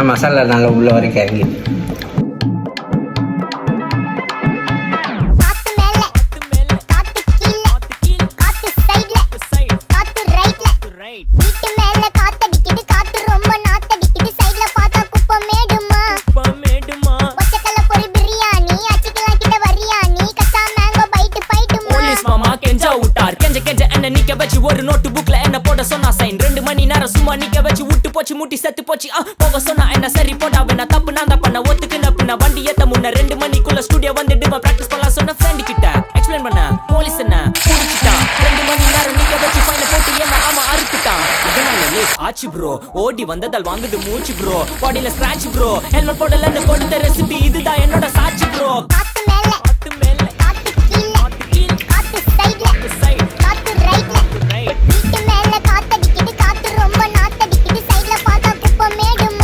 மசாலா நல்லா உள்ள வரைக்கும் இறங்கி. ஒரு நோட்டு புக்ல என்ன போட சொன்னா சைன் 2 மணி நேரம் சும்மா நிக்க வச்சு விட்டு போச்சு முட்டி செத்து போச்சு போக சொன்னா என்ன சரி போட்டா வேணா தப்பு நான் தான் பண்ண ஒத்துக்குன பின்ன வண்டி ஏத்த முன்ன 2 மணிக்குள்ள ஸ்டுடியோ வந்துட்டு பிராக்டிஸ் பண்ணலாம் சொன்ன ஃப்ரெண்ட் கிட்ட எக்ஸ்பிளைன் பண்ண போலீஸ் என்ன புடிச்சிட்டான் 2 மணி நேரம் நிக்க வச்சு ஃபைன போட்டு என்ன ஆமா அறுத்துட்டான் இதனால லேஸ் ஆச்சு ப்ரோ ஓடி வந்ததால் வாங்குது மூச்சு ப்ரோ பாடியில ஸ்கிராட்ச் ப்ரோ ஹெல்மெட் போடலன்னு கொடுத்த ரெசிபி இதுதான் என்னோட சாட்சி ப்ரோ